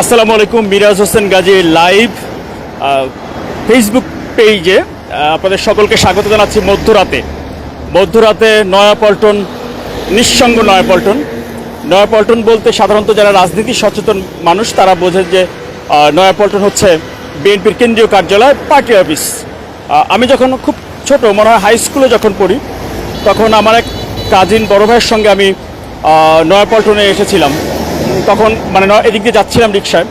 আসসালামু আলাইকুম। Miraj Hossain Gazi live Facebook পেজে আপনাদের সকলকে স্বাগত জানাচ্ছি। মধ্যরাতে নয়াপল্টন, নিঃসঙ্গ নয়াপল্টন বলতে সাধারণত যারা রাজনীতি সচেতন মানুষ তারা বোঝেন যে নয়াপল্টন হচ্ছে বিএনপির কেন্দ্রীয় কার্যালয়, পার্টি অফিস। আমি যখন খুব ছোট, মনে হয় হাই স্কুলে যখন পড়ি, তখন আমার এক কাজিন বড় ভাইয়ের সঙ্গে আমি নয়াপল্টনে এসেছিলাম। তখন মানে এদিক দিয়ে যাচ্ছিলাম রিক্সায়,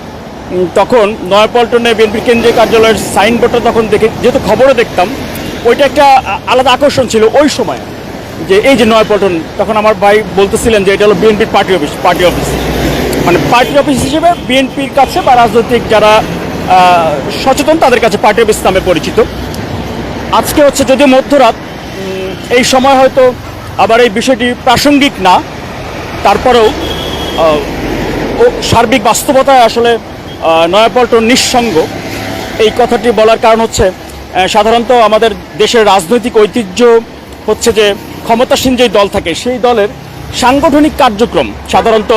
তখন নয়াপল্টনে বিএনপির কেন্দ্রীয় কার্যালয়ের সাইনবোর্ডটা তখন দেখে, যেহেতু খবরে দেখতাম, ওইটা একটা আলাদা আকর্ষণ ছিল ওই সময়, যে এই যে নয়াপল্টন। তখন আমার ভাই বলতেছিলেন যে এটা হলো বিএনপির পার্টি অফিস, মানে পার্টি অফিস হিসেবে বিএনপির কাছে বা রাজনৈতিক যারা সচেতন তাদের কাছে পার্টি অফিস নামে পরিচিত। আজকে হচ্ছে যদিও মধ্যরাত, এই সময় হয়তো আবার এই বিষয়টি প্রাসঙ্গিক না, তারপরেও সার্বিক বাস্তবতায় আসলে নয়াপল্টন নিঃসঙ্গ এই কথাটি বলার কারণ হচ্ছে, সাধারণত আমাদের দেশের রাজনৈতিক ঐতিহ্য হচ্ছে যে ক্ষমতাসীন যেই দল থাকে সেই দলের সাংগঠনিক কার্যক্রম সাধারণত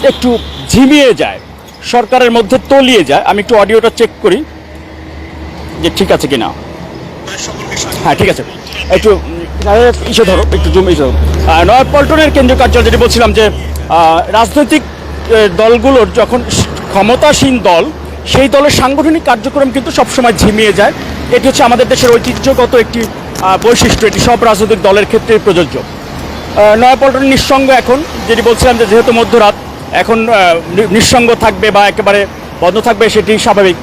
একটু ঝিমিয়ে যায়, সরকারের মধ্যে তলিয়ে যায়। আমি একটু অডিওটা চেক করি যে ঠিক আছে কিনা। হ্যাঁ, ঠিক আছে, একটু ইসে ধরো, একটু জুম ইসে ধরো। নয়াপল্টনের কেন্দ্রীয় কার্যালয়, যেটি বলছিলাম যে রাজনৈতিক দলগুলোর যখন ক্ষমতাসীন দল, সেই দলের সাংগঠনিক কার্যক্রম কিন্তু সবসময় ঝিমিয়ে যায়। এটি হচ্ছে আমাদের দেশের ঐতিহ্যগত একটি বৈশিষ্ট্য, এটি সব রাজনৈতিক দলের ক্ষেত্রে প্রযোজ্য। নয়াপল্টন নিঃসঙ্গ এখন, যেটি বলছিলাম যে যেহেতু মধ্যরাত, এখন নিঃসঙ্গ থাকবে বা একেবারে বন্ধ থাকবে সেটি স্বাভাবিক,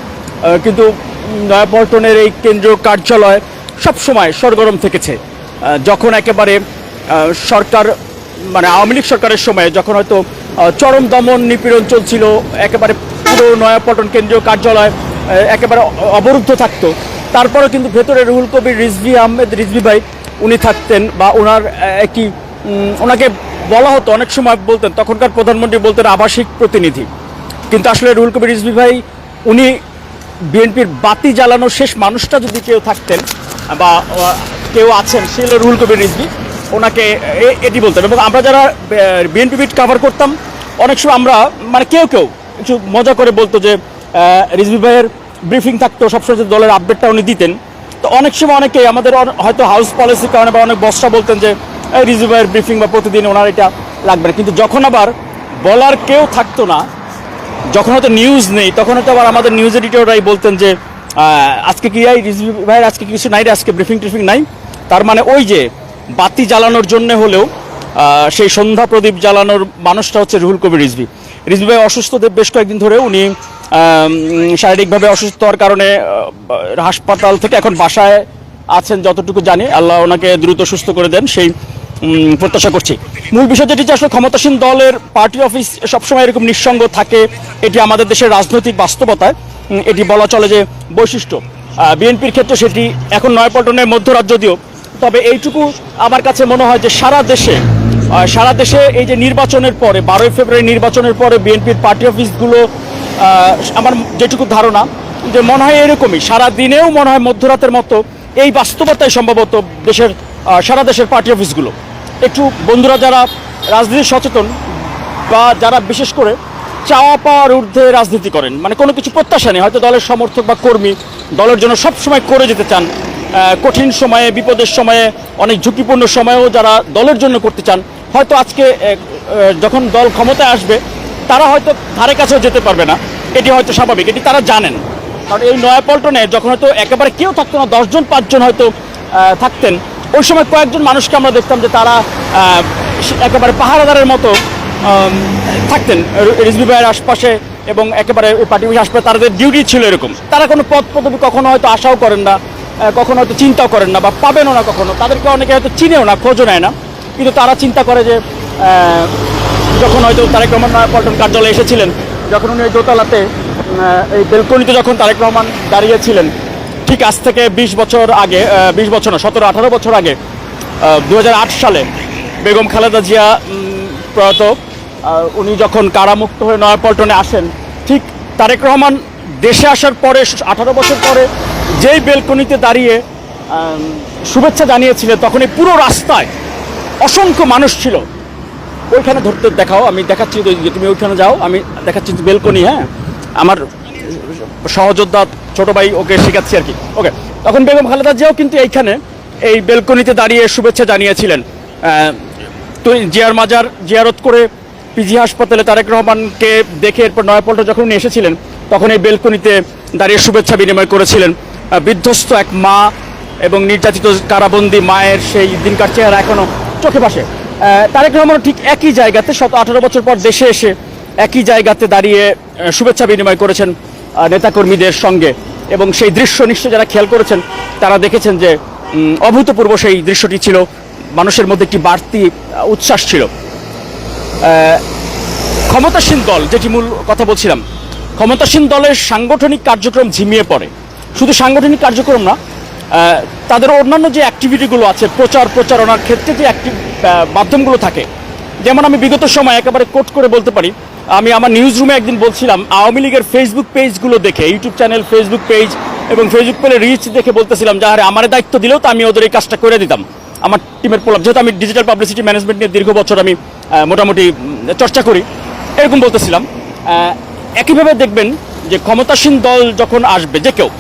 কিন্তু নয়াপল্টনের এই কেন্দ্রীয় কার্যালয় সবসময় সরগরম থেকেছে। যখন একেবারে সরকার, মানে আওয়ামী লীগ সরকারের সময় যখন হয়তো চরম দমন নিপীড়ন চলছিল, একেবারে পুরো নয়াপল্টন কেন্দ্রীয় কার্যালয় একেবারে অবরুদ্ধ থাকতো, তারপরেও কিন্তু ভেতরে রুহুল কবির রিজভী ভাই উনি থাকতেন, বা ওনার একটি ওনাকে বলা হতো, অনেক সময় বলতেন, তখনকার প্রধানমন্ত্রী বলতেন আবাসিক প্রতিনিধি। কিন্তু আসলে রুহুল কবির রিজভী ভাই উনি বিএনপির বাতি জ্বালানোর শেষ মানুষটা যদি কেউ থাকতেন বা কেউ আছেন, সে হলো রুহুল কবির রিজভী। ওনাকে এটি বলতেন। এবং আমরা যারা বিএনপি বিট কাভার করতাম, অনেক সময় আমরা মানে কেউ একটু মজা করে বলতো যে রিজভী ভাইয়ের ব্রিফিং থাকতো, সবসময় দলের আপডেটটা উনি দিতেন। তো অনেক সময় অনেকেই আমাদের হয়তো হাউস পলিসির কারণে বা অনেক বসরা বলতেন যে রিজভী ভাইয়ের ব্রিফিং বা প্রতিদিন ওনার এটা লাগবে না। কিন্তু যখন আবার বলার কেউ থাকতো না, যখন হয়তো নিউজ নেই, তখন হয়তো আবার আমাদের নিউজ এডিটররাই বলতেন যে আজকে কি রিজভী ভাইয়ের আজকে কিছু নাই রে, আজকে ব্রিফিং নাই। তার মানে ওই যে বাতি জ্বালানোর জন্য হলেও সেই সন্ধ্যা প্রদীপ জ্বালানোর মানুষটা হচ্ছে রুহুল কবির রিজভী ভাই। অসুস্থ বেশ কয়েকদিন ধরে, উনি শারীরিকভাবে অসুস্থ হওয়ার কারণে হাসপাতাল থেকে এখন বাসায় আছেন যতটুকু জানি। আল্লাহ ওনাকে দ্রুত সুস্থ করে দেন সেই প্রত্যাশা করছি। মূল বিষয় যেটি যে আসলে ক্ষমতাসীন দলের পার্টি অফিস সবসময় এরকম নিঃসঙ্গ থাকে, এটি আমাদের দেশের রাজনৈতিক বাস্তবতায় এটি বলা চলে যে বৈশিষ্ট্য। বিএনপির ক্ষেত্রে সেটি এখন নয়াপল্টনের মধ্যরাত যদিও, তবে এইটুকু আমার কাছে মনে হয় যে সারা দেশে এই যে নির্বাচনের পরে, 12ই ফেব্রুয়ারি নির্বাচনের পরে বিএনপির পার্টি অফিসগুলো, আমার যেটুকু ধারণা যে মনে হয় এরকমই, সারা দিনেও মনে হয় মধ্যরাতের মতো এই বাস্তবতায় সম্ভবত দেশের সারা দেশের পার্টি অফিসগুলো একটু, বন্ধুরা যারা রাজনীতি সচেতন বা যারা বিশেষ করে চাওয়া পাওয়ার ঊর্ধ্বে রাজনীতি করেন, মানে কোনো কিছু প্রত্যাশা নেই, হয়তো দলের সমর্থক বা কর্মী, দলের জন্য সবসময় করে যেতে চান, কঠিন সময়ে, বিপদের সময়ে, অনেক ঝুঁকিপূর্ণ সময়েও যারা দলের জন্য করতে চান, হয়তো আজকে যখন দল ক্ষমতায় আসবে তারা হয়তো ধারে কাছেও যেতে পারবে না, এটি হয়তো স্বাভাবিক, এটি তারা জানেন। কারণ এই নয়াপল্টনে যখন হয়তো একেবারে কেউ থাকতো না, 10 জন 5 জন হয়তো থাকতেন, ওই সময় কয়েকজন মানুষকে আমরা দেখতাম যে তারা একেবারে পাহারাদারের মতো থাকতেন রিজভী ভাইয়ের আশপাশে, এবং একেবারে পার্টি অফিস আশপাশে তাদের ডিউটি ছিল এরকম। তারা কোনো পদ পদবি কখনো হয়তো আশাও করেন না, কখনো হয়তো চিন্তাও করেন না, বা পাবেনও না কখনো, তাদেরকে অনেকে হয়তো চিনেও না, খোঁজও নেয় না। কিন্তু তারা চিন্তা করে যে যখন হয়তো তারেক রহমান নয়াপল্টন কার্যালয়ে এসেছিলেন, যখন উনি ওই দোতলাতে এই বেলকনিতে যখন তারেক রহমান দাঁড়িয়েছিলেন, ঠিক আজ থেকে 20 বছর আগে, 20 বছর না, 17-18 বছর আগে, 2008 সালে বেগম খালেদা জিয়া প্রয়াত, উনি যখন কারামুক্ত হয়ে নয়াপল্টনে আসেন, ঠিক তারেক রহমান দেশে আসার পরে 18 বছর পরে যেই বেলকনিতে দাঁড়িয়ে শুভেচ্ছা জানিয়েছিলেন, তখন এই পুরো রাস্তায় অসংখ্য মানুষ ছিল, ওইখানে ধরতে দেখাও, আমি দেখাচ্ছি যে তুমি ওইখানে যাও, আমি দেখাচ্ছি বেলকনি। হ্যাঁ, আমার সহযোদ্ধা ছোট ভাই ওকে শেখাচ্ছি আর কি। ওকে, তখন বেগম খালেদা জিয়াও কিন্তু এইখানে এই বেলকনিতে দাঁড়িয়ে শুভেচ্ছা জানিয়েছিলেন। তো জিয়ার মাজার জিয়ারত করে পিজি হাসপাতালে তারেক রহমানকে দেখে এরপর নয়াপল্টন যখন উনি এসেছিলেন তখন এই বেলকনিতে দাঁড়িয়ে শুভেচ্ছা বিনিময় করেছিলেন। বিধ্বস্ত এক মা এবং নির্যাতিত কারাবন্দী মায়ের সেই দিনকার চেহারা এখনও চোখে ভাসে। তারেক রহমানও ঠিক একই জায়গাতে 18 বছর পর দেশে এসে একই জায়গাতে দাঁড়িয়ে শুভেচ্ছা বিনিময় করেছেন নেতাকর্মীদের সঙ্গে, এবং সেই দৃশ্য নিশ্চয় যারা খেয়াল করেছেন তারা দেখেছেন যে অভূতপূর্ব সেই দৃশ্যটি ছিল। মানুষের মধ্যে একটি বাড়তি উচ্ছ্বাস ছিল। ক্ষমতাসীন দল, যেটি মূল কথা বলছিলাম, ক্ষমতাসীন দলের সাংগঠনিক কার্যক্রম ঝিমিয়ে পড়ে। শুধু সাংগঠনিক কার্যক্রম না, তাদের অন্যান্য যে অ্যাক্টিভিটিগুলো আছে, প্রচারণার ক্ষেত্রে যে মাধ্যমগুলো থাকে, যেমন আমি বিগত সময় একেবারে কোট করে বলতে পারি, আমি আমার নিউজ রুমে একদিন বলছিলাম আওয়ামী লীগের ফেসবুক পেজগুলো দেখে, ইউটিউব চ্যানেল, ফেসবুক পেজ এবং ফেসবুক পেজের রিচ দেখে বলতেছিলাম যে আরে আমার দায়িত্ব দিলেও তো আমি ওদের এই কাজটা করে দিতাম। আমার টিমের প্রলাপ, যেহেতু আমি ডিজিটাল পাবলিসিটি ম্যানেজমেন্ট নিয়ে দীর্ঘ বছর আমি মোটামুটি চর্চা করি, এরকম বলতেছিলাম। একইভাবে দেখবেন যে ক্ষমতাসীন দল যখন আসবে, যে কেউ,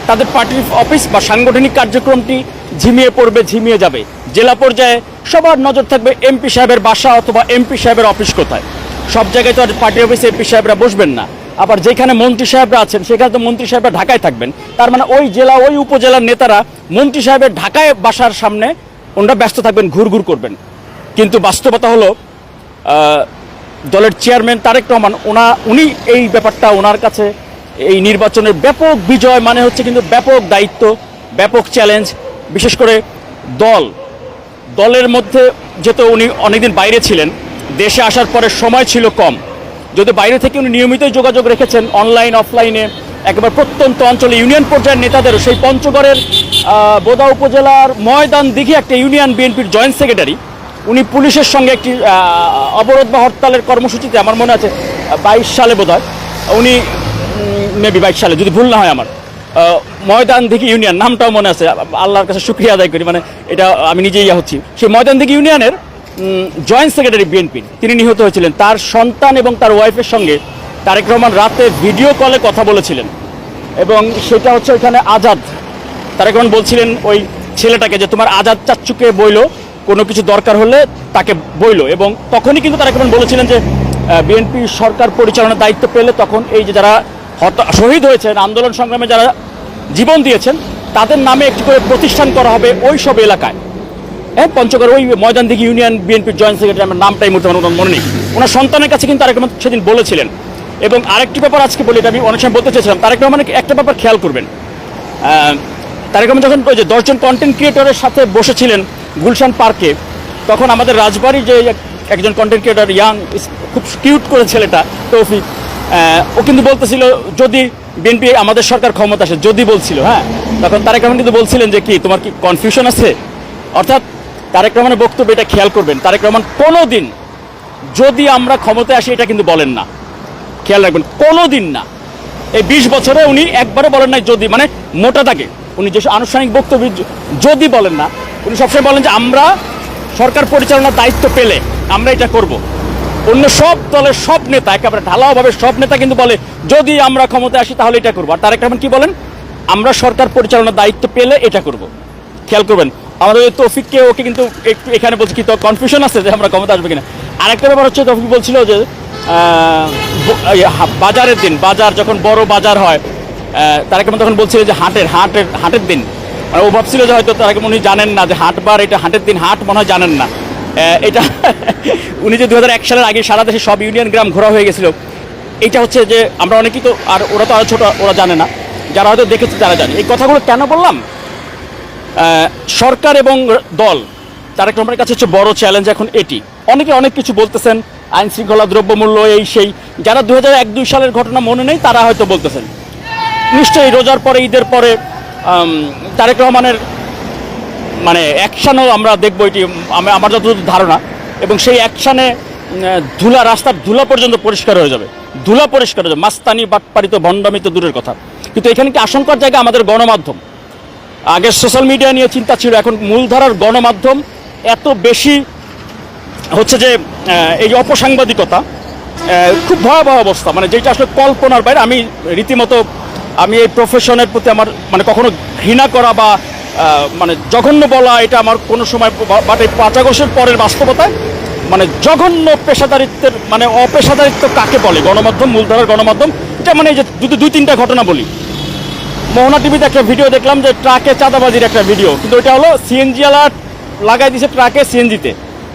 তাদের পার্টির অফিস বা সাংগঠনিক কার্যক্রমটি ঝিমিয়ে পড়বে, ঝিমিয়ে যাবে। জেলা পর্যায়ে সবার নজর থাকবে এমপি সাহেবের বাসা অথবা এমপি সাহেবের অফিস কোথায়। সব জায়গায় তো আর পার্টি অফিসে এমপি সাহেবরা বসবেন না, আবার যেখানে মন্ত্রী সাহেবরা আছেন সেখানে তো মন্ত্রী সাহেবরা ঢাকায় থাকবেন। তার মানে ওই জেলা, ওই উপজেলার নেতারা মন্ত্রী সাহেবের ঢাকায় বাসার সামনে ওনারা ব্যস্ত থাকবেন, ঘুরঘুর করবেন। কিন্তু বাস্তবতা হলো দলের চেয়ারম্যান তারেক রহমান, উনি এই ব্যাপারটা, ওনার কাছে এই নির্বাচনের ব্যাপক বিজয় মানে হচ্ছে কিন্তু ব্যাপক দায়িত্ব, ব্যাপক চ্যালেঞ্জ। বিশেষ করে দলের মধ্যে, যেহেতু উনি অনেকদিন বাইরে ছিলেন, দেশে আসার পরে সময় ছিল কম, যদি বাইরে থেকে উনি নিয়মিতই যোগাযোগ রেখেছেন অনলাইন অফলাইনে, একেবারে প্রত্যন্ত অঞ্চলে ইউনিয়ন পর্যায়ের নেতাদেরও। সেই পঞ্চগড়ের বোদা উপজেলার ময়দান দিঘি একটা ইউনিয়ন বিএনপির জয়েন্ট সেক্রেটারি, উনি পুলিশের সঙ্গে একটি অবরোধ বা হরতালের কর্মসূচিতে, আমার মনে আছে 22 সালে বোধহয়, উনি মেবি 22 সালে যদি ভুল না হয় আমার, ময়দান দিঘি ইউনিয়ন, নামটাও মনে আছে, আল্লাহর কাছে শুকরিয়া আদায় করি, মানে এটা আমি নিজেই হচ্ছি। সেই ময়দান দিঘি ইউনিয়নের জয়েন্ট সেক্রেটারি বিএনপির, তিনি নিহত হয়েছিলেন। তার সন্তান এবং তার ওয়াইফের সঙ্গে তারেক রহমান রাতে ভিডিও কলে কথা বলেছিলেন, এবং সেটা হচ্ছে ওইখানে আজাদ, তারেক রহমান বলছিলেন ওই ছেলেটাকে যে তোমার আজাদ চাচ্চুকে বইলো, কোনো কিছু দরকার হলে তাকে বইলো। এবং তখনই কিন্তু তারেক রহমান বলেছিলেন যে বিএনপি সরকার পরিচালনার দায়িত্ব পেলে তখন এই যে যারা শহীদ হয়েছেন, আন্দোলন সংগ্রামে যারা জীবন দিয়েছেন, তাদের নামে একটি করে প্রতিষ্ঠান করা হবে ওই সব এলাকায়। হ্যাঁ, পঞ্চগড় ওই ময়দান দিঘি ইউনিয়ন বিএনপির জয়েন্ট সেক্রেটারি, আমার নামটাই মনে নেই, ওনার সন্তানের কাছে কিন্তু তারেক রহমান সেদিন বলেছিলেন। এবং আরেকটি ব্যাপার আজকে বলি, এটা আমি অনেক সময় বলতে চেয়েছিলাম, তারেক রহমানকে একটা ব্যাপার খেয়াল করবেন। তারেক রহমান যখন ওই যে 10 জন কন্টেন্ট ক্রিয়েটরের সাথে বসেছিলেন গুলশান পার্কে, তখন আমাদের রাজবাড়ির যে একজন কন্টেন্ট ক্রিয়েটর, ইয়াং, খুব কিউট করে ছেলেটা তৌফিক, ও কিন্তু বলতেছিল যদি বিএনপি আমাদের সরকার ক্ষমতা আসে, যদি বলছিল, হ্যাঁ, তখন তারেক রহমান কিন্তু বলছিলেন যে কি তোমার কি কনফিউশন আছে। অর্থাৎ তারেক রহমানের বক্তব্য, এটা খেয়াল করবেন, তারেক রহমান কোনো দিন যদি আমরা ক্ষমতায় আসি এটা কিন্তু বলেন না, খেয়াল রাখবেন, কোনো দিন না। এই 20 বছরে উনি একবারও বলেন নাই যদি, মানে মোটা দাগে উনি যে আনুষ্ঠানিক বক্তব্য যদি বলেন না, উনি সবসময় বলেন যে আমরা সরকার পরিচালনার দায়িত্ব পেলে আমরা এটা করব। অন্য সব দলের সব নেতা, একেবারে ঢালাওভাবে সব নেতা কিন্তু বলে যদি আমরা ক্ষমতায় আসি তাহলে এটা করবো। আর তারেক রহমান কি বলেন, আমরা সরকার পরিচালনার দায়িত্ব পেলে এটা করব। খেয়াল করবেন, আমাদের তৌফিককে, ওকে কিন্তু একটু এখানে বলছি কি তো কনফিউশন আছে যে আমরা ক্ষমতা আসবে কিনা। আরেকটা ব্যাপার হচ্ছে, তৌফিক বলছিল যে বাজারের দিন, বাজার যখন বড় বাজার হয়, তারেক রহমান তখন বলছিল যে হাটের দিন, মানে ও ভাবছিল যে হয়তো তারেক রহমান উনি জানেন না যে হাটবার, এটা হাটের দিন, হাট মনে হয় জানেন না এটা। উনি যে 2001 সালের আগে সারা দেশে সব ইউনিয়ন গ্রাম ঘোরা হয়ে গেছিল, এইটা হচ্ছে যে আমরা অনেকেই তো, আর ওরা তো আরো ছোট, ওরা জানে না, যারা হয়তো দেখেছে তারা জানে। এই কথাগুলো কেন বললাম, সরকার এবং দল, তারেক রহমানের কাছে হচ্ছে বড় চ্যালেঞ্জ এখন এটি। অনেকে অনেক কিছু বলতেছেন, আইন শৃঙ্খলা, দ্রব্যমূল্য, এই সেই, যারা 2001-2 সালের ঘটনা মনে নেই তারা হয়তো বলতেছেন। নিশ্চয়ই রোজার পরে, ঈদের পরে তারেক রহমানের মানে অ্যাকশানও আমরা দেখবো, এটি আমার যতদূর ধারণা। এবং সেই অ্যাকশানে ধুলা, রাস্তার ধুলা পর্যন্ত পরিষ্কার হয়ে যাবে, ধুলা পরিষ্কার হয়ে যাবে। মাস্তানি, বাটপাড়ি তো, ভণ্ডামি তো দূরের কথা। কিন্তু এখানে কি আশঙ্কার জায়গা আমাদের গণমাধ্যম। আগে সোশ্যাল মিডিয়া নিয়ে চিন্তা ছিল, এখন মূলধারার গণমাধ্যম এত বেশি হচ্ছে যে এই যে অপসাংবাদিকতা খুব ভয়াবহ অবস্থা, মানে যেটা আসলে কল্পনার বাইরে। আমি রীতিমতো আমি এই প্রফেশনের প্রতি আমার মানে কখনো ঘৃণা করা বা মানে জঘন্য বলা এটা আমার কোনো সময়, বাট এই 5 আগস্টের পরের বাস্তবতায় মানে জঘন্য পেশাদারিত্বের মানে অপেশাদারিত্ব কাকে বলে গণমাধ্যম, মূলধারার গণমাধ্যম, এটা মানে এই যে যদি 2-3টা ঘটনা বলি। মোহনা টিভিতে একটা ভিডিও দেখলাম যে ট্রাকে চাঁদাবাজির একটা ভিডিও, কিন্তু ওইটা হলো সিএনজি ওয়ালা লাগাই দিয়েছে ট্রাকে সিএনজিতে,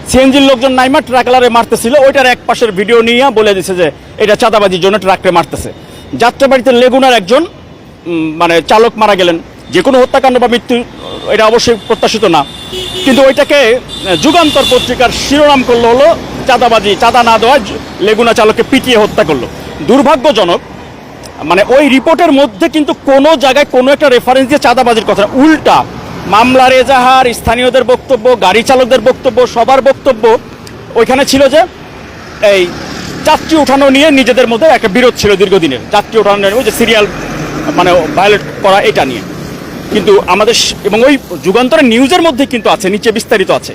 সিএনজির লোকজন নাইমা ট্রাকলারে মারতেছিল, ওইটার এক পাশের ভিডিও নিয়ে বলে দিছে যে এটা চাঁদাবাজির জন্য ট্রাককে মারতেছে। যাত্রাবাড়িতে লেগুনার একজন মানে চালক মারা গেলেন, যে কোনো হত্যাকাণ্ড বা মৃত্যু এটা অবশ্যই প্রত্যাশিত না, কিন্তু ওইটাকে যুগান্তর পত্রিকার শিরোনাম করলো হলো চাঁদাবাজি, চাঁদা না দেওয়া লেগুনা চালককে পিটিয়ে হত্যা করলো। দুর্ভাগ্যজনক, মানে ওই রিপোর্টের মধ্যে কিন্তু কোনো জায়গায় কোনো একটা রেফারেন্স দিয়ে চাঁদাবাজির কথা, উল্টা মামলার এজাহার, স্থানীয়দের বক্তব্য, গাড়ি চালকদের বক্তব্য, সবার বক্তব্য ওইখানে ছিল যে এই যাত্রী ওঠানো নিয়ে নিজেদের মধ্যে একটা বিরোধ ছিল দীর্ঘদিনের, যাত্রী ওঠানো নিয়ে ওই যে সিরিয়াল মানে ভায়োলেট করা এটা নিয়ে। কিন্তু আমাদের এবং ওই যুগান্তরের নিউজের মধ্যে কিন্তু আছে, নিচে বিস্তারিত আছে।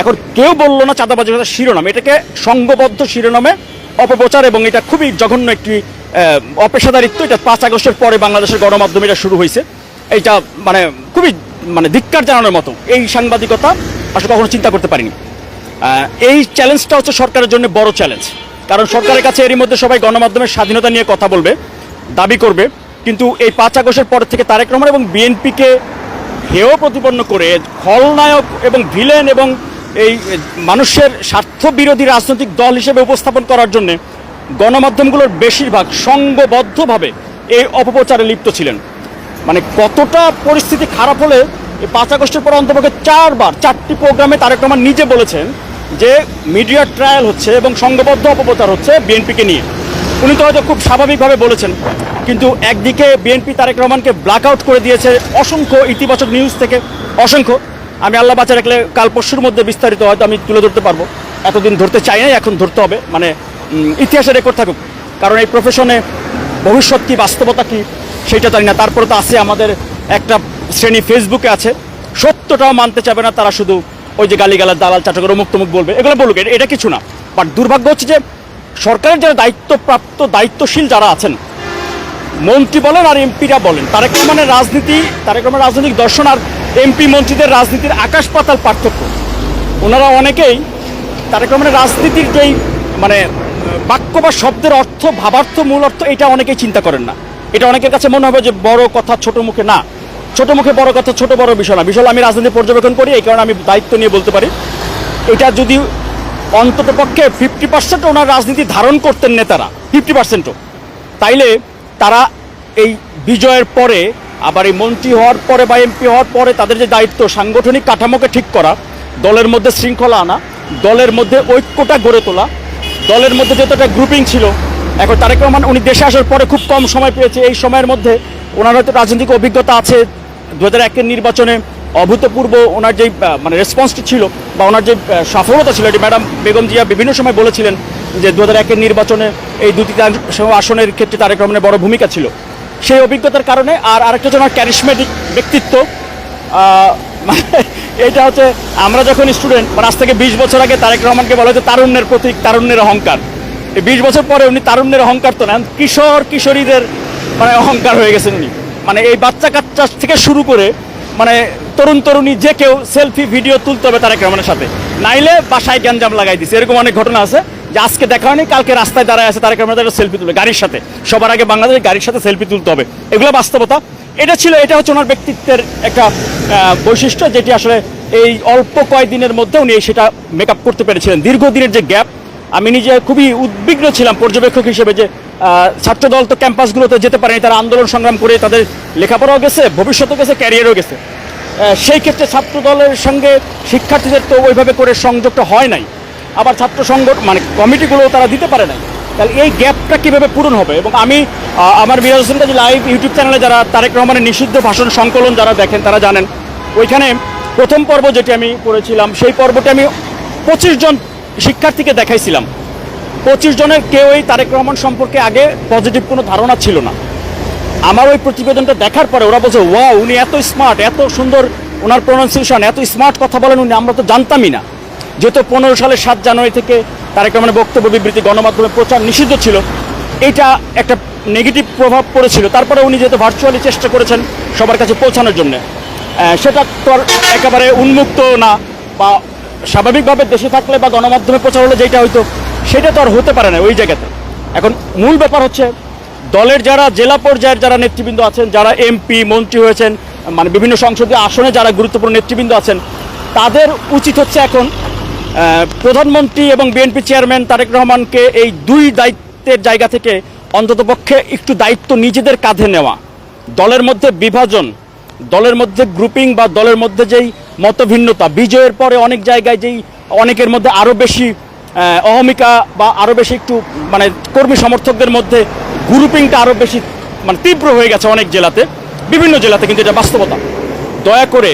এখন কেউ বললো না চাঁদাবাজির কথা শিরোনাম, এটাকে সংঘবদ্ধ শিরোনামে অপপ্রচার, এবং এটা খুবই জঘন্য একটি অপেশাদারিত্ব। এটা 5 আগস্টের পরে বাংলাদেশের গণমাধ্যমে এটা শুরু হয়েছে। এইটা মানে খুবই মানে ধিক্কার জানানোর মতো। এই সাংবাদিকতা আসলে কখনো চিন্তা করতে পারিনি। এই চ্যালেঞ্জটা হচ্ছে সরকারের জন্য বড় চ্যালেঞ্জ, কারণ সরকারের কাছে এরই মধ্যে সবাই গণমাধ্যমের স্বাধীনতা নিয়ে কথা বলবে, দাবি করবে, কিন্তু এই 5 আগস্টের পর থেকে তারেক রহমান এবং বিএনপিকে হেয় প্রতিপন্ন করে খলনায়ক এবং ভিলেন এবং এই মানুষের স্বার্থ বিরোধী রাজনৈতিক দল হিসেবে উপস্থাপন করার জন্য গণমাধ্যমগুলোর বেশিরভাগ সংঘবদ্ধভাবে এই অপপ্রচারে লিপ্ত ছিলেন। মানে কতটা পরিস্থিতি খারাপ হলে এই 5 আগস্টের পর অন্তপক্ষে 4টি প্রোগ্রামে তারেক রহমান নিজে বলেছেন যে মিডিয়ার ট্রায়াল হচ্ছে এবং সংঘবদ্ধ অপপ্রচার হচ্ছে বিএনপিকে নিয়ে। উনি তো হয়তো খুব স্বাভাবিকভাবে বলেছেন, কিন্তু একদিকে বিএনপি তারেক রহমানকে ব্ল্যাক আউট করে দিয়েছে অসংখ্য ইতিবাচক নিউজ থেকে, অসংখ্য। আমি আল্লাহ বাঁচা রাখলে কাল পরশুর মধ্যে বিস্তারিত হয়তো আমি তুলে ধরতে পারবো, এতদিন ধরতে চাই নাই, এখন ধরতে হবে, মানে ইতিহাসে রেকর্ড থাকুক। কারণ এই প্রফেশনে ভবিষ্যৎ কী বাস্তবতা কী সেইটা জানি না। তারপরে তো আছে আমাদের একটা শ্রেণী ফেসবুকে আছে, সত্যটাও মানতে চাবে না, তারা শুধু ওই যে গালিগালার দালাল চাটকের অমুক তমুক বলবে, এগুলো বলুক, এটা কিছু না। বাট দুর্ভাগ্য হচ্ছে যে সরকারের যারা দায়িত্বপ্রাপ্ত দায়িত্বশীল যারা আছেন, মন্ত্রী বলেন আর এমপিরা বলেন, তারেক রহমানের রাজনীতি, তারেক রহমানের রাজনৈতিক দর্শন আর এমপি মন্ত্রীদের রাজনীতির আকাশ পাতাল পার্থক্য। ওনারা অনেকেই তারেক রহমানের রাজনীতির যেই মানে বাক্য বা শব্দের অর্থ, ভাবার্থ, মূল অর্থ, এটা অনেকেই চিন্তা করেন না। এটা অনেকের কাছে মনে হবে যে বড় কথা ছোট মুখে, না, ছোট মুখে বড় কথা, ছোট বড় বিষয় না। বিষয় আমি রাজনীতি পর্যবেক্ষণ করি, এই কারণে আমি দায়িত্ব নিয়ে বলতে পারি। এটা যদি অন্তত পক্ষে 50% ওনার রাজনীতি ধারণ করতেন নেতারা, 50%ও, তাইলে তারা এই বিজয়ের পরে আবার এই মন্ত্রী হওয়ার পরে বা এমপি হওয়ার পরে তাদের যে দায়িত্ব, সাংগঠনিক কাঠামোকে ঠিক করা, দলের মধ্যে শৃঙ্খলা আনা, দলের মধ্যে ঐক্যটা গড়ে তোলা, দলের মধ্যে যেহেতু একটা গ্রুপিং ছিল। এখন তারেক রহমান উনি দেশে আসার পরে খুব কম সময় পেয়েছে, এই সময়ের মধ্যে ওনার হয়তো রাজনৈতিক অভিজ্ঞতা আছে। 2001-এর নির্বাচনে অভূতপূর্ব ওনার যেই মানে রেসপন্সটি ছিল বা ওনার যে সফলতা ছিল, এটি ম্যাডাম বেগম জিয়া বিভিন্ন সময় বলেছিলেন যে 2001-এর নির্বাচনে এই 2-3 আসনের ক্ষেত্রে তারেক রহমানের বড় ভূমিকা ছিল। সেই অভিজ্ঞতার কারণে আর আরেকটা হচ্ছে ওনার ক্যারিশমেটিক ব্যক্তিত্ব। এইটা হচ্ছে আমরা যখন স্টুডেন্ট, আজ থেকে 20 বছর আগে তারেক রহমানকে বলা হচ্ছে তারুণ্যের প্রতীক, তারুণ্যের অহংকার। এই 20 বছর পরে উনি তারুণ্যের অহংকার তো না, কিশোর কিশোরীদের মানে অহংকার হয়ে গেছেন উনি। মানে এই বাচ্চা কাচ্চা থেকে শুরু করে মানে তরুণ তরুণী যে কেউ সেলফি ভিডিও তুলতে হবে তারেক রহমানের সাথে, নাইলে বাসায় গ্যাঞ্জাম লাগাই দিচ্ছে। এরকম অনেক ঘটনা আছে যে আজকে দেখা হয়নি, কালকে রাস্তায় দাঁড়ায় আছে তারেক রহমানের সেলফি তুলবে গাড়ির সাথে, সবার আগে বাংলাদেশের গাড়ির সাথে সেলফি তুলতে হবে। এগুলো বাস্তবতা। এটা ছিল, এটা হচ্ছে ওনার ব্যক্তিত্বের একটা বৈশিষ্ট্য, যেটি আসলে এই অল্প কয়েকদিনের মধ্যে উনি সেটা মেকআপ করতে পেরেছিলেন। দীর্ঘদিনের যে গ্যাপ, আমি নিজে খুবই উদ্বিগ্ন ছিলাম পর্যবেক্ষক হিসেবে যে ছাত্রদল তো ক্যাম্পাসগুলোতে যেতে পারেনি, তারা আন্দোলন সংগ্রাম করে তাদের লেখাপড়াও গেছে, ভবিষ্যতেও গেছে, ক্যারিয়ারও গেছে। সেই ক্ষেত্রে ছাত্রদলের সঙ্গে শিক্ষার্থীদের তো ওইভাবে করে সংযোগটা হয় নাই, আবার ছাত্র সংগঠন মানে কমিটিগুলো তারা দিতে পারে নাই। তাহলে এই গ্যাপটা কীভাবে পূরণ হবে? এবং আমি আমার মিরাজ হোসেন কাজী লাইভ ইউটিউব চ্যানেলে যারা তারেক রহমানের নিষিদ্ধ ভাষণ সংকলন যারা দেখেন তারা জানেন, ওইখানে প্রথম পর্ব যেটি আমি করেছিলাম, সেই পর্বটি আমি 25 জন শিক্ষার্থীকে দেখাইছিলাম। 25 জনের কেউই তারেক রহমান সম্পর্কে আগে পজিটিভ কোনো ধারণা ছিল না। আমার ওই প্রতিবেদনটা দেখার পরে ওরা বলছে, ওয়াও, উনি এত স্মার্ট, এত সুন্দর ওনার প্রনাউন্সিয়েশন, এত স্মার্ট কথা বলেন উনি, আমরা তো জানতামই না। যেহেতু 15 সালের 7 জানুয়ারি থেকে তারেক রহমানের বক্তব্য বিবৃতি গণমাধ্যমে প্রচার নিষিদ্ধ ছিল, এটা একটা নেগেটিভ প্রভাব পড়েছিল। তারপরে উনি যেহেতু ভার্চুয়ালি চেষ্টা করেছেন সবার কাছে পৌঁছানোর জন্য, সেটা তো আর একেবারে উন্মুক্ত না, বা স্বাভাবিকভাবে দেশে থাকলে বা গণমাধ্যমে প্রচার হলে যেটা হয়তো সেটা তো আর হতে পারে না ওই জায়গাতে। এখন মূল ব্যাপার হচ্ছে দলের যারা জেলা পর্যায়ের যারা নেতৃবৃন্দ আছেন, যারা এমপি মন্ত্রী হয়েছেন, মানে বিভিন্ন সংসদীয় আসনে যারা গুরুত্বপূর্ণ নেতৃবৃন্দ আছেন, তাদের উচিত হচ্ছে এখন প্রধানমন্ত্রী এবং বিএনপি চেয়ারম্যান তারেক রহমানকে এই দুই দায়িত্বের জায়গা থেকে অন্ততপক্ষে একটু দায়িত্ব নিজেদের কাঁধে নেওয়া। দলের মধ্যে বিভাজন, দলের মধ্যে গ্রুপিং বা দলের মধ্যে যেই মতভিন্নতা, বিজয়ের পরে অনেক জায়গায় যেই অনেকের মধ্যে আরও বেশি অহমিকা বা আরও বেশি একটু মানে কর্মী সমর্থকদের মধ্যে গ্রুপিংটা আরও বেশি মানে তীব্র হয়ে গেছে অনেক জেলাতে, বিভিন্ন জেলাতে, কিন্তু এটা বাস্তবতা। দয়া করে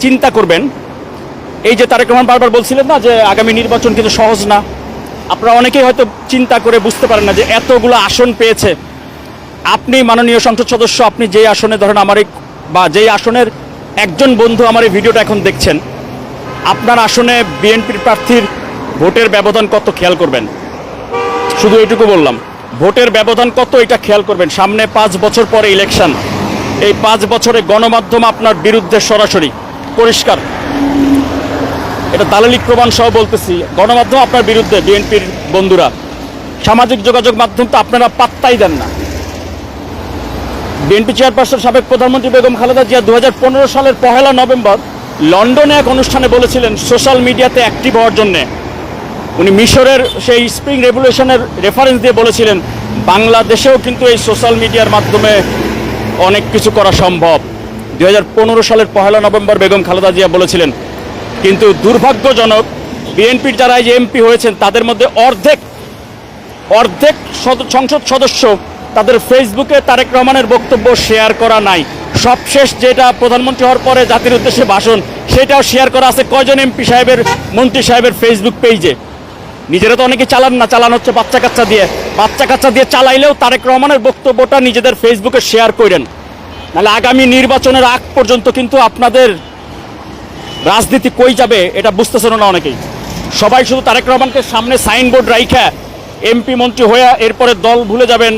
চিন্তা করবেন, এই যে তারেক রহমান বারবার বলছিলেন না যে আগামী নির্বাচন কিন্তু সহজ না, আপনারা অনেকেই হয়তো চিন্তা করে বুঝতে পারেন না যে এতগুলো আসন পেয়েছে। আপনি মাননীয় সংসদ সদস্য, আপনি যেই আসনে ধরেন আমার এই বা যেই আসনের একজন বন্ধু আমার এই ভিডিওটা এখন দেখছেন, আপনার আসনে বিএনপির প্রার্থীর ভোটের ব্যবধান কত খেয়াল করবেন। শুধু এইটুকু বললাম, ভোটের ব্যবধান কত এটা খেয়াল করবেন। সামনে 5 বছর পরে ইলেকশন, এই 5 বছরে গণমাধ্যম আপনার বিরুদ্ধে সরাসরি পরিষ্কার, এটা দালালিক প্রমাণ সহ বলতেছি, গণমাধ্যম আপনার বিরুদ্ধে। বিএনপির বন্ধুরা, সামাজিক যোগাযোগ মাধ্যম তো আপনারা পাত্তাই দেন না। বিএনপি চেয়ারপারসন সাবেক প্রধানমন্ত্রী বেগম খালেদা জিয়া 2015 সালের 1 নভেম্বর লন্ডনে এক অনুষ্ঠানে বলেছিলেন সোশ্যাল মিডিয়াতে অ্যাক্টিভ হওয়ার জন্যে। উনি মিশরের সেই স্প্রিং রেভলিউশনের রেফারেন্স দিয়ে বলেছিলেন বাংলাদেশেও কিন্তু এই সোশ্যাল মিডিয়ার মাধ্যমে অনেক কিছু করা সম্ভব। 2015 সালের 1 নভেম্বর বেগম খালেদা জিয়া বলেছিলেন। কিন্তু দুর্ভাগ্যজনক, বিএনপির যারা এই যে এমপি হয়েছেন তাদের মধ্যে অর্ধেক সংসদ সদস্য তাদের ফেসবুকে তারেক রহমানের বক্তব্য শেয়ার করা নাই। সবশেষ যেটা প্রধানমন্ত্রী হওয়ার পরে জাতির উদ্দেশ্যে ভাষণ, সেটাও শেয়ার করা আছে কয়জন এমপি সাহেবের, মন্ত্রী সাহেবের ফেসবুক পেজে। নিজেরা তো অনেকে চালান না, চালানো হচ্ছে বাচ্চা কাচ্চা দিয়ে চালাইলেও তারেক রহমানের বক্তব্যটা নিজেদের ফেসবুকে শেয়ার করেন। নাহলে আগামী নির্বাচনের আগ পর্যন্ত কিন্তু আপনাদের রাজনীতি কই যাবে এটা বুঝতেছেন না অনেকেই। সবাই শুধু তারেক রহমানকে সামনে সাইনবোর্ড রাইখা এমপি মন্ত্রী হয়ে এরপরে দল ভুলে যাবেন,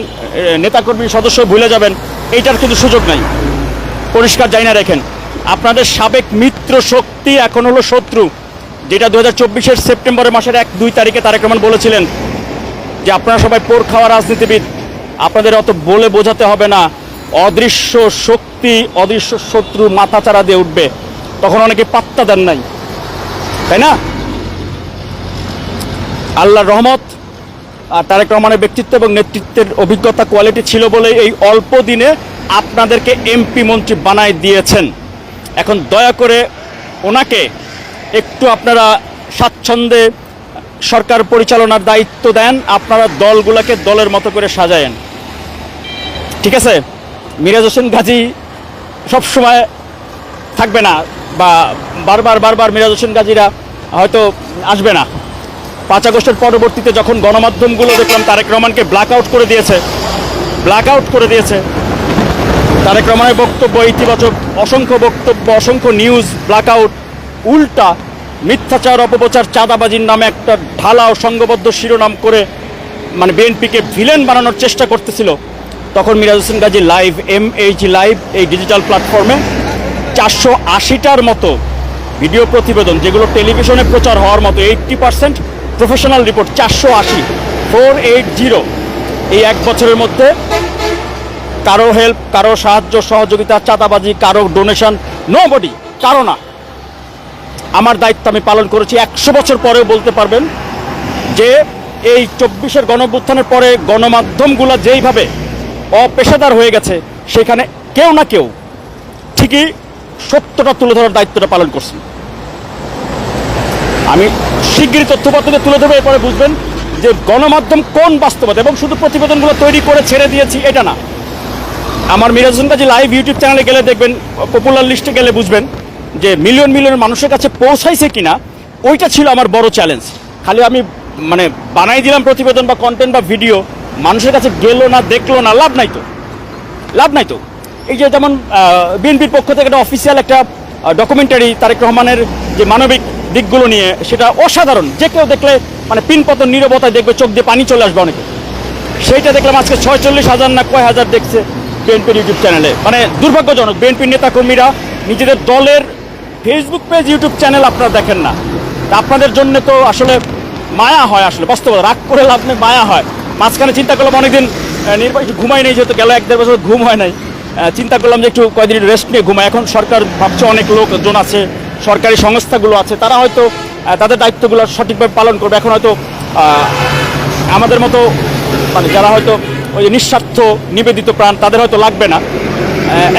নেতাকর্মী সদস্য ভুলে যাবেন, এইটার কিন্তু সুযোগ নাই। পরিষ্কার জানিয়ে রাখেন, আপনাদের সাবেক মিত্র শক্তি এখন হলো শত্রু। যেটা 2024 সেপ্টেম্বরের মাসের 1-2 তারিখে তারেক রহমান বলেছিলেন যে আপনারা সবাই পোর খাওয়া রাজনীতিবিদ, আপনাদের অত বলে বোঝাতে হবে না, অদৃশ্য শক্তি, অদৃশ্য শত্রু মাথাচাড়া দিয়ে উঠবে। তখন অনেকে পাত্তা দেন নাই, তাই না? আল্লাহর রহমত আর তারেক রহমানের ব্যক্তিত্ব এবং নেতৃত্বের অভিজ্ঞতা কোয়ালিটি ছিল বলে এই অল্প দিনে আপনাদেরকে এমপি মন্ত্রী বানায় দিয়েছেন। এখন দয়া করে ওনাকে একটু আপনারা স্বাচ্ছন্দ্যে সরকার পরিচালনার দায়িত্ব দেন, আপনারা দলগুলোকে দলের মতো করে সাজায়েন, ঠিক আছে? মিরাজ হোসেন গাজী সবসময় থাকবে না, বা বারবার মিরাজ হোসেন গাজীরা হয়তো আসবে না। 5 আগস্টের পরবর্তীতে যখন গণমাধ্যমগুলো দেখলাম তারেক রহমানকে ব্ল্যাক আউট করে দিয়েছে, তারেক রহমানের বক্তব্য ইতিবাচক, অসংখ্য বক্তব্য, অসংখ্য নিউজ ব্ল্যাক আউট, উল্টা মিথ্যাচার, অপপ্রচার, চাঁদাবাজির নামে একটা ঢালাও সংঘবদ্ধ শিরোনাম করে মানে বিএনপিকে ভিলেন বানানোর চেষ্টা করতেছিল। তখন Miraj Hossain Gazi live, MH live, এই ডিজিটাল প্ল্যাটফর্মে 480টার মতো ভিডিও প্রতিবেদন, যেগুলো টেলিভিশনে প্রচার হওয়ার মতো, 80% প্রফেশনাল রিপোর্ট, 480 এই 1 বছরের মধ্যে কারো হেল্প, কারো সাহায্য সহযোগিতা, চাঁদাবাজি, কারো ডোনেশন, নোবডি, কারো না। আমার দায়িত্ব আমি পালন করেছি। 100 বছর পরেও বলতে পারবেন যে এই 24-এর গণঅভ্যুত্থানের পরে গণমাধ্যমগুলো যেইভাবে অপেশাদার হয়ে গেছে, সেখানে কেউ না কেউ ঠিকই সত্যটা তুলে ধরার দায়িত্বটা পালন করছি। আমি শিগগিরই তথ্যপত্রকে তুলে ধরবো, এরপরে বুঝবেন যে গণমাধ্যম কোন বাস্তবতা। এবং শুধু প্রতিবেদনগুলো তৈরি করে ছেড়ে দিয়েছি এটা না, আমার মিরাজ হোসেন গাজী লাইভ ইউটিউব চ্যানেলে গেলে দেখবেন, পপুলার লিস্টে গেলে বুঝবেন যে মিলিয়ন মানুষের কাছে পৌঁছাইছে কিনা, ওইটা ছিল আমার বড় চ্যালেঞ্জ। খালি আমি মানে বানাই দিলাম প্রতিবেদন বা কন্টেন্ট বা ভিডিও, মানুষের কাছে গেল না, দেখলো না, লাভ নাই তো। এই যে যেমন বিএনপির পক্ষ থেকে একটা অফিসিয়াল একটা ডকুমেন্টারি তারেক রহমানের যে মানবিক দিকগুলো নিয়ে, সেটা অসাধারণ। যে কেউ দেখলে মানে পিনপতন নীরবতায় দেখবে, চোখ দিয়ে পানি চলে আসবে অনেকে। সেইটা দেখলাম আজকে 46,000 না কয় হাজার দেখছে বিএনপির ইউটিউব চ্যানেলে। মানে দুর্ভাগ্যজনক, বিএনপির নেতাকর্মীরা নিজেদের দলের ফেসবুক পেজ, ইউটিউব চ্যানেল আপনারা দেখেন না। তা আপনাদের জন্য তো আসলে মায়া হয়, আসলে বাস্তবতা, রাগ করে লাভ নেই, মায়া হয়। মাঝখানে চিন্তা করলাম অনেকদিন নির্বাচন ঘুমাই নেই, যেহেতু গেল 1-1.5 বছর ঘুম হয় নাই, চিন্তা করলাম যে একটু কয়েকদিন রেস্ট নিয়ে ঘুমাই। এখন সরকার ভাবছে, অনেক লোকজন আছে, সরকারি সংস্থাগুলো আছে, তারা হয়তো তাদের দায়িত্বগুলো সঠিকভাবে পালন করবে। এখন হয়তো আমাদের মতো মানে যারা হয়তো ওই নিঃস্বার্থ নিবেদিত প্রাণ, তাদের হয়তো লাগবে না।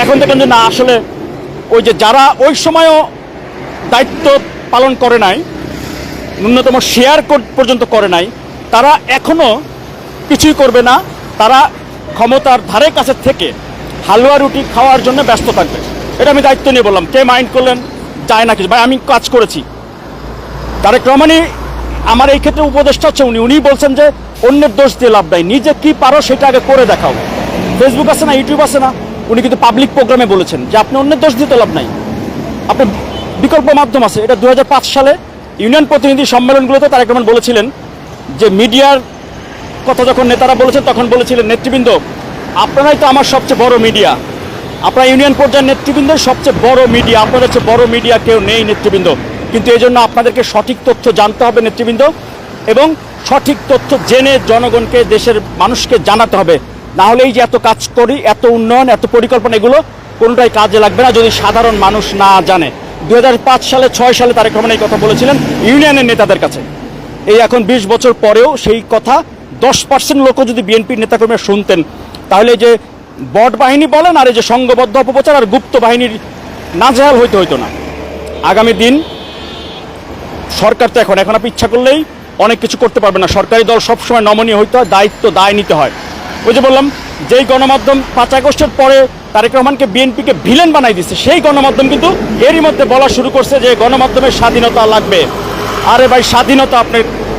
এখন দেখেন যে না, আসলে ওই যে যারা ওই সময়ও দায়িত্ব পালন করে নাই, ন্যূনতম শেয়ার পর্যন্ত করে নাই, তারা এখনও কিছুই করবে না। তারা ক্ষমতার ধারে কাছে থেকে হালুয়া রুটি খাওয়ার জন্য ব্যস্ত থাকবে। এটা আমি দায়িত্ব নিয়ে বললাম, কে মাইন্ড করলেন যায় না কিছু। ভাই, আমি কাজ করেছি। তারেক রহমানই আমার এই ক্ষেত্রে উপদেষ্টা হচ্ছে, উনি বলছেন যে অন্যের দোষ দিয়ে লাভ নাই, নিজে কি পারো সেটা আগে করে দেখাও। ফেসবুক আছে না, ইউটিউব আছে না, উনি কিন্তু পাবলিক প্রোগ্রামে বলেছেন যে আপনি অন্যের দোষ দিতে লাভ নাই, আপনার বিকল্প মাধ্যম আছে। এটা 2005 সালে ইউনিয়ন প্রতিনিধি সম্মেলনগুলোতে তারেক রহমান বলেছিলেন যে মিডিয়ার কথা যখন নেতারা বলেছেন, তখন বলেছিলেন নেতৃবৃন্দ, আপনারাই তো আমার সবচেয়ে বড় মিডিয়া, আপনারা ইউনিয়ন পর্যায়ের নেতৃবৃন্দের সবচেয়ে বড় মিডিয়া, আপনাদের হচ্ছে বড় মিডিয়া কেউ নেই নেতৃবৃন্দ। কিন্তু এই জন্য আপনাদেরকে সঠিক তথ্য জানতে হবে নেতৃবৃন্দ, এবং সঠিক তথ্য জেনে জনগণকে, দেশের মানুষকে জানাতে হবে। না হলে এই যে এত কাজ করি, এত উন্নয়ন, এত পরিকল্পনা, এগুলো কোনোটাই কাজে লাগবে না যদি সাধারণ মানুষ না জানে। 2005 সালে 6 সালে তারেক রহমান এই কথা বলেছিলেন ইউনিয়নের নেতাদের কাছে। এই এখন 20 বছর পরেও সেই কথা 10% লোকও যদি বিএনপির নেতাকর্মীরা শুনতেন, তাহলে যে বট বাহিনী বলেন আর এই যে সংঘবদ্ধ অপপ্রচার আর গুপ্ত বাহিনীর নাজেহাল হইতো না। আগামী দিন সরকার তো এখন আপনি ইচ্ছা করলেই অনেক কিছু করতে পারবে না। সরকারি দল সবসময় নমনীয় হইতে হয়, দায় নিতে হয়। ওই যে বললাম, যেই গণমাধ্যম 5 আগস্টের পরে তারেক রহমানকে, বিএনপিকে ভিলেন বানাই দিচ্ছে, সেই গণমাধ্যম কিন্তু এরই মধ্যে বলা শুরু করছে যে গণমাধ্যমের স্বাধীনতা লাগবে। আরে ভাই, স্বাধীনতা আপনি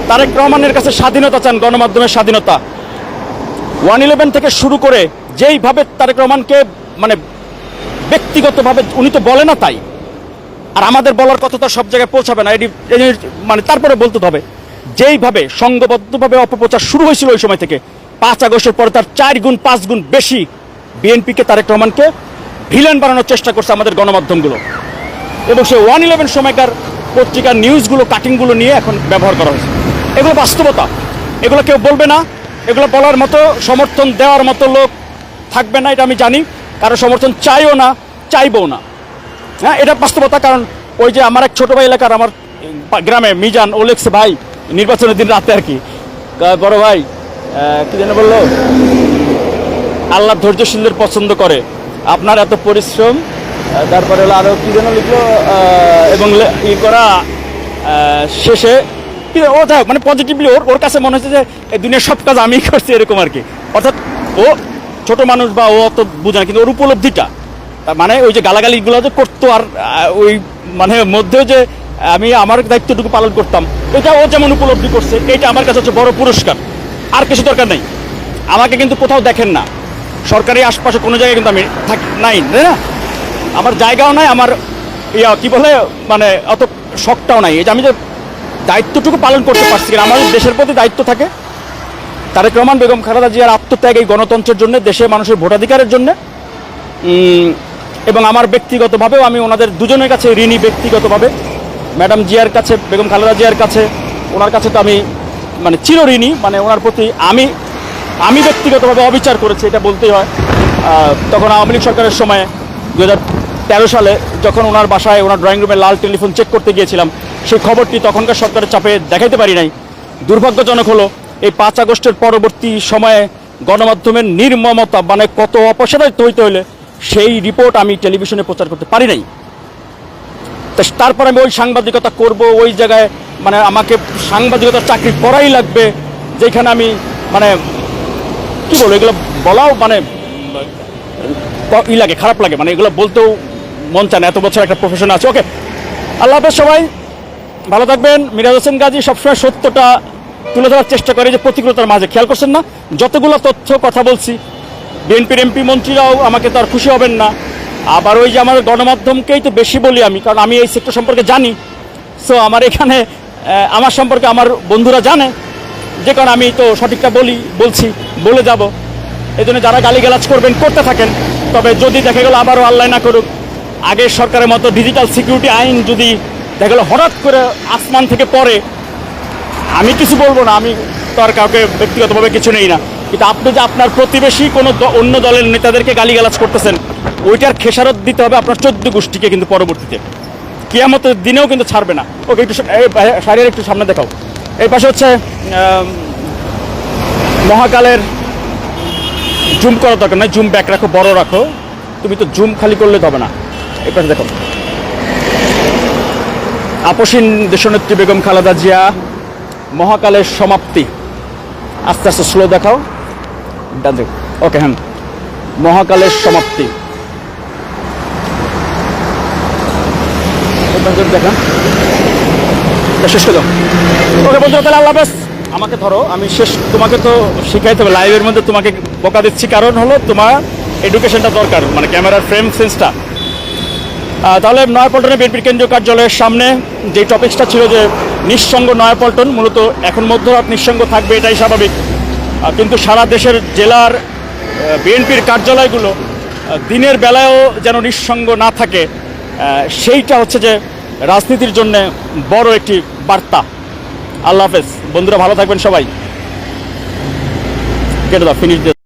তারেক রহমানের কাছে স্বাধীনতা চান, গণমাধ্যমের স্বাধীনতা। 111 থেকে শুরু করে যেইভাবে তারেক রহমানকে মানে ব্যক্তিগতভাবে উনি তো বলে না, তাই আর আমাদের বলার কথা তো সব জায়গায় পৌঁছাবে না, এটি মানে তারপরে বলতে হবে। যেইভাবে সংঘবদ্ধভাবে অপপ্রচার শুরু হয়েছিল ওই সময় থেকে 5 আগস্টের পরে তার 4 গুণ 5 গুণ বেশি বিএনপিকে, তারেক রহমানকে ভিলেন বানানোর চেষ্টা করছে আমাদের গণমাধ্যমগুলো। এবং সেই 111 সময়কার পত্রিকার নিউজগুলো, কাটিংগুলো নিয়ে এখন ব্যবহার করা হয়েছে। এগুলো বাস্তবতা, এগুলো কেউ বলবে না, এগুলো বলার মতো, সমর্থন দেওয়ার মতো লোক থাকবে না, এটা আমি জানি। কারো সমর্থন চাইও না, চাইবও না। হ্যাঁ, এটা বাস্তবতা। কারণ ওই যে আমার এক ছোট ভাই এলাকার, আমার গ্রামে মিজান, ও লেখছে ভাই নির্বাচনের দিন রাতে আর কি, বড় ভাই কি যেন বললো, আল্লাহ ধৈর্যশীলদের পছন্দ করে, আপনার এত পরিশ্রম, তারপরে হলো আরও কি যেন লিখলো, এবং ই করা শেষে ও যাই হোক, মানে পজিটিভলি ওর কাছে মনে হচ্ছে যে এই দুনিয়ার সব কাজ আমিই করছি, এরকম আর কি। অর্থাৎ ও ছোট মানুষ বা ও অত বুঝে না, কিন্তু ওর উপলব্ধিটা, মানে ওই যে গালাগালিগুলো যে করতো আর ওই মানে মধ্যেও যে আমি আমার দায়িত্বটুকু পালন করতাম, এটা ও যেমন উপলব্ধি করছে, এটা আমার কাছে হচ্ছে বড় পুরস্কার। আর কিছু দরকার নেই। আমাকে কিন্তু কোথাও দেখেন না, সরকারি আশপাশে কোনো জায়গায় কিন্তু আমি থাকি নাই, তাই না? আমার জায়গাও নাই, আমার কি বলে মানে অত শখটাও নাই। এই যে আমি যে দায়িত্বটুকু পালন করতে পারছি, আমাদের দেশের প্রতি দায়িত্ব থাকে। তারেক রহমান, বেগম খালেদা জিয়ার আত্মত্যাগ এই গণতন্ত্রের জন্য, দেশের মানুষের ভোটাধিকারের জন্য, এবং আমার ব্যক্তিগতভাবেও আমি ওনাদের দুজনের কাছে ঋণী। ব্যক্তিগতভাবে ম্যাডাম জিয়ার কাছে, বেগম খালেদা জিয়ার কাছে, ওনার কাছে তো আমি মানে চিরঋণী। মানে ওনার প্রতি আমি ব্যক্তিগতভাবে অবিচার করেছি, এটা বলতেই হয়। তখন আওয়ামী লীগ সরকারের সময় 2013 সালে যখন ওনার বাসায়, ওনার ড্রয়িং রুমে লাল টেলিফোন চেক করতে গিয়েছিলাম, সেই খবরটি তখনকার সরকারের চাপে দেখাইতে পারি নাই। দুর্ভাগ্যজনক হলো এই 5 আগস্টের পরবর্তী সময়ে গণমাধ্যমের নির্মমতা, মানে কত অপসারিত হইতে হলে সেই রিপোর্ট আমি টেলিভিশনে প্রচার করতে পারি নাই। তারপর আমি ওই সাংবাদিকতা করব, ওই জায়গায় মানে আমাকে সাংবাদিকতার চাকরি করাই লাগবে, যেখানে আমি মানে কি বলবো, এগুলো বলাও মানে লাগে, খারাপ লাগে, মানে এগুলো বলতেও মন চায় না, এত বছর একটা প্রফেশন আছে। ওকে, আল্লাহ হাফেজ, সবাই ভালো থাকবেন। মিরাজ হোসেন গাজী সবসময় সত্যটা তুলে ধরার চেষ্টা করে, যে প্রতিকূলতার মাঝে। খেয়াল করছেন না, যতগুলো তথ্য কথা বলছি, বিএনপির এমপি মন্ত্রীরাও আমাকে তো আর খুশি হবেন না, আবার ওই যে আমার গণমাধ্যমকেই তো বেশি বলি আমি, কারণ আমি এই সেক্টর সম্পর্কে জানি। সো আমার এখানে আমার সম্পর্কে আমার বন্ধুরা জানে, যে কারণে আমি তো সঠিকটা বলছি, বলে যাব। এই জন্য যারা গালিগালাজ করবেন করতে থাকেন, তবে যদি দেখা গেল আবারও আল্লাহ না করুক আগের সরকারের মতো ডিজিটাল সিকিউরিটি আইন যদি দেখা গেলো হঠাৎ করে আসমান থেকে পড়ে, আমি কিছু বলবো না, আমি তো আর কাউকে ব্যক্তিগতভাবে কিছু নেই না, কিন্তু আপনি যে আপনার প্রতিবেশী কোনো অন্য দলের নেতাদেরকে গালিগালাজ করতেছেন, ওইটার খেসারত দিতে হবে আপনার 14 গোষ্ঠীকে, কিন্তু পরবর্তীতে কিয়ামতের দিনেও কিন্তু ছাড়বে না। ওকে, একটু শাড়ির একটু সামনে দেখাও। এই পাশে হচ্ছে মহাকালের, জুম করার দরকার নয়, জুম ব্যাক রাখো, বড় রাখো, তুমি তো জুম খালি করলে তো হবে না। এই পাশে দেখো, আপসীন দেশনেত্রী বেগম খালেদা জিয়া, মহাকালের সমাপ্তি। আস্তে আস্তে স্লো দেখাও, ওকে, হ্যাঁ, মহাকালের সমাপ্তি দেখান, শেষ করে দাও। ওকে বন্ধুরা, তাহলে আল্লাহ হাফেজ। আমাকে ধরো, আমি শেষ, তোমাকে তো শিখাইতে হবে, লাইভের মধ্যে তোমাকে বকা দিচ্ছি, কারণ হলো তোমার এডুকেশনটা দরকার, মানে ক্যামেরার ফ্রেম সেন্সটা। তাহলে নয়াপল্টনে বিএনপির কেন্দ্রীয় কার্যালয়ের সামনে যে টপিকসটা ছিল যে নিঃসঙ্গ নয়াপল্টন, মূলত এখন মধ্যরাত নিঃসঙ্গ থাকবে, এটাই স্বাভাবিক। কিন্তু সারা দেশের জেলার বিএনপির কার্যালয়গুলো দিনের বেলায়ও যেন নিঃসঙ্গ না থাকে, সেইটা হচ্ছে যে রাজনীতির জন্য বড় একটি বার্তা। আল্লাহ হাফেজ বন্ধুরা, ভালো থাকবেন সবাই। কেটে দাও, ফিনিশ দিয়ে।